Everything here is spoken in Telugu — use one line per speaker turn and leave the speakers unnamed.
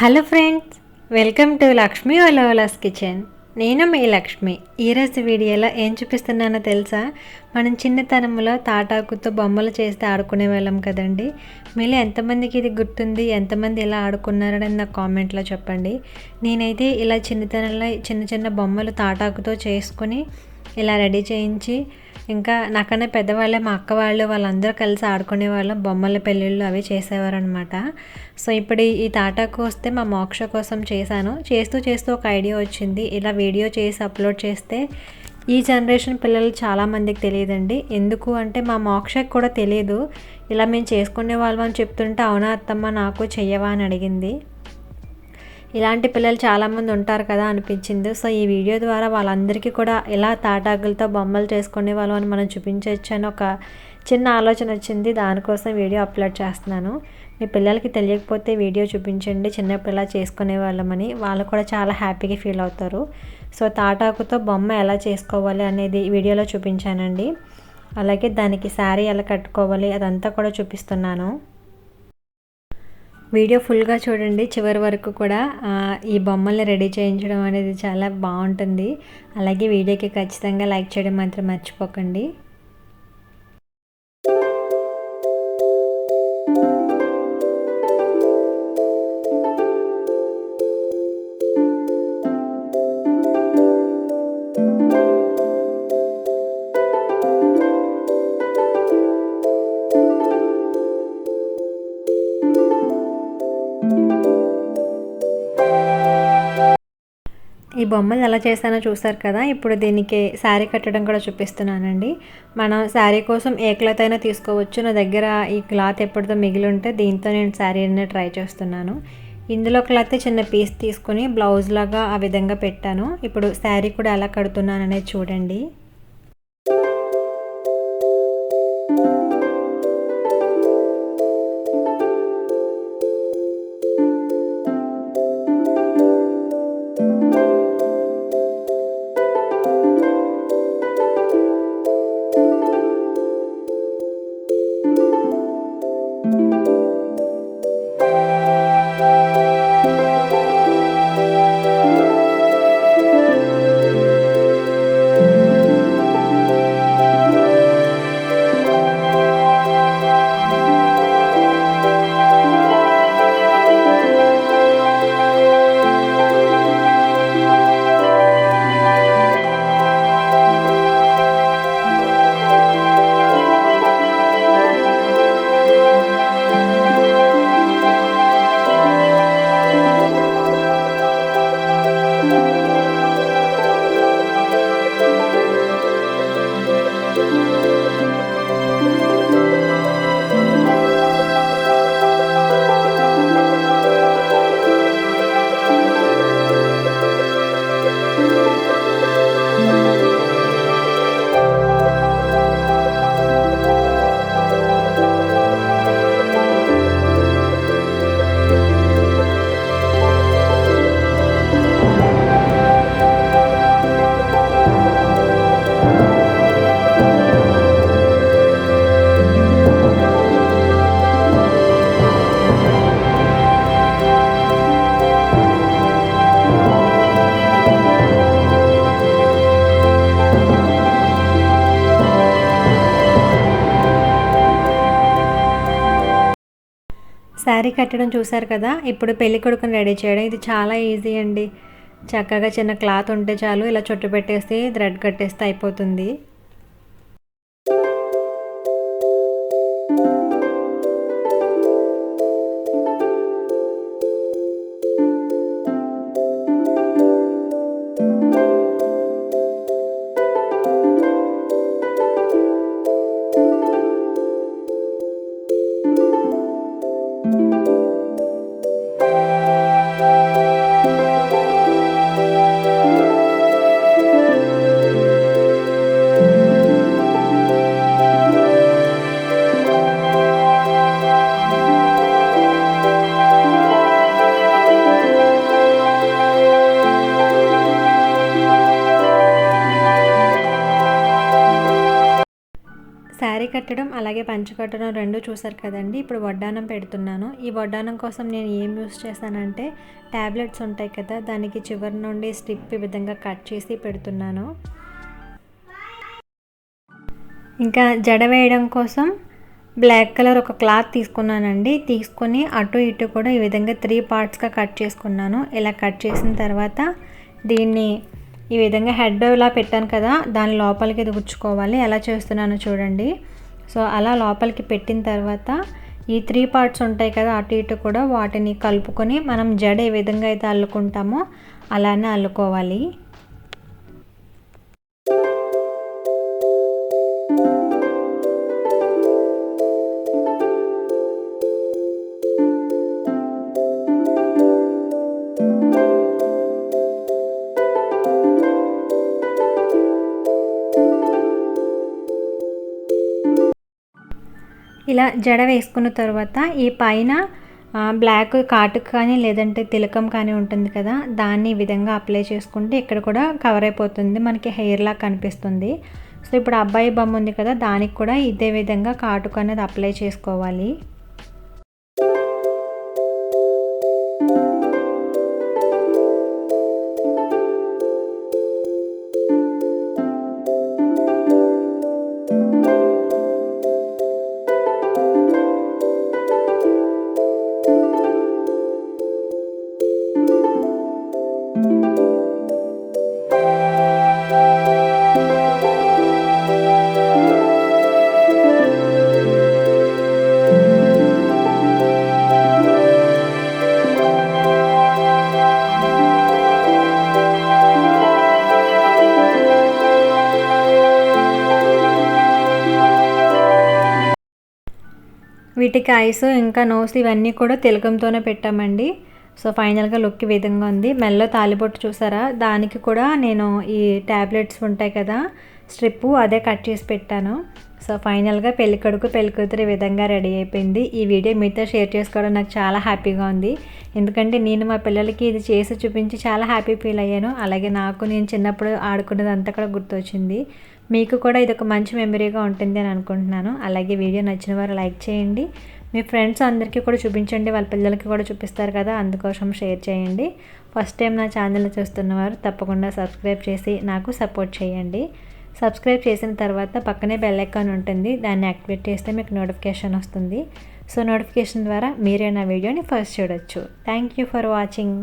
Hello friends, welcome to Lakshmi ఓలోలాస్ కిచెన్. నేను మీ లక్ష్మి. ఈరోజు వీడియోలో ఏం చూపిస్తున్నానో తెలుసా? మనం చిన్నతనంలో తాటాకుతో బొమ్మలు చేస్తే ఆడుకునే వాళ్ళం కదండి. మీలో ఎంతమందికి ఇది గుర్తుంది, ఎంతమంది ఇలా ఆడుకున్నారని నాకు కామెంట్లో చెప్పండి. నేనైతే ఇలా చిన్నతనంలో చిన్న చిన్న బొమ్మలు తాటాకుతో చేసుకుని ఇలా రెడీ చేయించి, ఇంకా నాకన్నా పెద్దవాళ్ళే మా అక్క వాళ్ళందరూ కలిసి ఆడుకునే వాళ్ళం. బొమ్మల పెళ్ళిళ్ళు అవి చేసేవారు అనమాట. సో ఇప్పుడు ఈ తాటాకు వస్తే మా మోక్ష కోసం చేశాను. చేస్తూ చేస్తూ ఒక ఐడియా వచ్చింది, ఇలా వీడియో చేసి అప్లోడ్ చేస్తే ఈ జనరేషన్ పిల్లలు చాలామందికి తెలియదండి. ఎందుకు అంటే మా మోక్షకు కూడా తెలియదు. ఇలా మేము చేసుకునే వాళ్ళం అని చెప్తుంటే, అవునా అత్తమ్మ నాకు చెయ్యవా అని అడిగింది. ఇలాంటి పిల్లలు చాలామంది ఉంటారు కదా అనిపించింది. సో ఈ వీడియో ద్వారా వాళ్ళందరికీ కూడా ఎలా తాటాకులతో బొమ్మలు చేసుకునే వాళ్ళం అని మనం చూపించవచ్చు అని ఒక చిన్న ఆలోచన వచ్చింది. దానికోసం వీడియో అప్లోడ్ చేస్తున్నాను. మీ పిల్లలకి తెలియకపోతే వీడియో చూపించండి, చిన్నప్పుడు ఎలా చేసుకునే వాళ్ళమని. వాళ్ళు కూడా చాలా హ్యాపీగా ఫీల్ అవుతారు. సో తాటాకుతో బొమ్మ ఎలా చేసుకోవాలి అనేది వీడియోలో చూపించానండి. అలాగే దానికి శారీ ఎలా కట్టుకోవాలి అదంతా కూడా చూపిస్తున్నాను. వీడియో ఫుల్గా చూడండి, చివరి వరకు కూడా. ఈ బొమ్మల్ని రెడీ చేయించడం అనేది చాలా బాగుంటుంది. అలాగే వీడియోకి ఖచ్చితంగా లైక్ చేయడం మాత్రం మర్చిపోకండి. ఈ బొమ్మలు ఎలా చేశానో చూసారు కదా. ఇప్పుడు దీనికి శారీ కట్టడం కూడా చూపిస్తున్నానండి. మనం శారీ కోసం ఏ క్లాత్ అయినా తీసుకోవచ్చు. నా దగ్గర ఈ క్లాత్ ఎప్పటితో మిగిలి ఉంటే దీంతో నేను శారీ అనేది ట్రై చేస్తున్నాను. ఇందులో క్లాత్ చిన్న పీస్ తీసుకొని బ్లౌజ్ లాగా ఆ విధంగా పెట్టాను. ఇప్పుడు శారీ కూడా ఎలా కడుతున్నాను అనేది చూడండి. శారీ కట్టడం చూసారు కదా. ఇప్పుడు పెళ్లి కొడుకుని రెడీ చేయడం ఇది చాలా ఈజీ అండి. చక్కగా చిన్న క్లాత్ ఉంటే చాలు, ఇలా చుట్టు పెట్టేసి థ్రెడ్ కట్టేస్తే అయిపోతుంది. కట్టడం అలాగే పంచె కట్టడం రెండు చూసారు కదండి. ఇప్పుడు వడ్డానం పెడుతున్నాను. ఈ వడ్డానం కోసం నేను ఏం యూస్ చేశానంటే ట్యాబ్లెట్స్ ఉంటాయి కదా, దానికి చివరి నుండి స్ట్రిప్ ఈ విధంగా కట్ చేసి పెడుతున్నాను. ఇంకా జడ వేయడం కోసం బ్లాక్ కలర్ ఒక క్లాత్ తీసుకున్నానండి. తీసుకొని అటు ఇటు కూడా ఈ విధంగా 3 పార్ట్స్గా కట్ చేసుకున్నాను. ఇలా కట్ చేసిన తర్వాత దీన్ని ఈ విధంగా హెడ్ ఇలా పెట్టాను కదా, దాని లోపలికి గుచ్చుకోవాలి. ఎలా చేస్తున్నానో చూడండి. సో అలా లోపలికి పెట్టిన తర్వాత ఈ 3 పార్ట్స్ ఉంటాయి కదా అటు ఇటు కూడా, వాటిని కలుపుకొని మనం జడ ఏ విధంగా అయితే అల్లుకుంటామో అలానే అల్లుకోవాలి. ఇలా జడ వేసుకున్న తర్వాత ఈ పైన బ్లాక్ కాటుక కానీ లేదంటే తిలకం కానీ ఉంటుంది కదా, దాన్ని ఈ విధంగా అప్లై చేసుకుంటే ఇక్కడ కూడా కవర్ అయిపోతుంది, మనకి హెయిర్లా కనిపిస్తుంది. సో ఇప్పుడు అబ్బాయి బొమ్మ ఉంది కదా, దానికి కూడా ఇదే విధంగా కాటుక అనేది అప్లై చేసుకోవాలి. వీటికి ఐస్ ఇంకా నోస్ ఇవన్నీ కూడా తిలకంతోనే పెట్టామండి. సో ఫైనల్గా లుక్ ఈ విధంగా ఉంది. మెల్లో తాలిబొట్టు చూసారా, దానికి కూడా నేను ఈ ట్యాబ్లెట్స్ ఉంటాయి కదా స్ట్రిప్, అదే కట్ చేసి పెట్టాను. సో ఫైనల్గా పెళ్ళికొడుకు పెళ్ళికూతురు ఈ విధంగా రెడీ అయిపోయింది. ఈ వీడియో మీతో షేర్ చేసుకోవడం నాకు చాలా హ్యాపీగా ఉంది. ఎందుకంటే నేను మా పిల్లలకి ఇది చేసి చూపించి చాలా హ్యాపీ ఫీల్ అయ్యాను. అలాగే నాకు నేను చిన్నప్పుడు ఆడుకున్నది అంతా కూడా గుర్తొచ్చింది. మీకు కూడా ఇది ఒక మంచి మెమరీగా ఉంటుంది అని అనుకుంటున్నాను. అలాగే వీడియో నచ్చిన వారు లైక్ చేయండి, మీ ఫ్రెండ్స్ అందరికీ కూడా చూపించండి, వాళ్ళ పిల్లలకి కూడా చూపిస్తారు కదా, అందుకోసం షేర్ చేయండి. ఫస్ట్ టైం నా ఛానల్ చూస్తున్నవారు తప్పకుండా సబ్స్క్రైబ్ చేసి నాకు సపోర్ట్ చేయండి. సబ్స్క్రైబ్ చేసిన తర్వాత పక్కనే బెల్ ఐకాన్ ఉంటుంది, దాన్ని యాక్టివేట్ చేస్తే మీకు నోటిఫికేషన్ వస్తుంది. సో నోటిఫికేషన్ ద్వారా మీరే నా వీడియోని ఫస్ట్ చూడొచ్చు. Thank you for watching.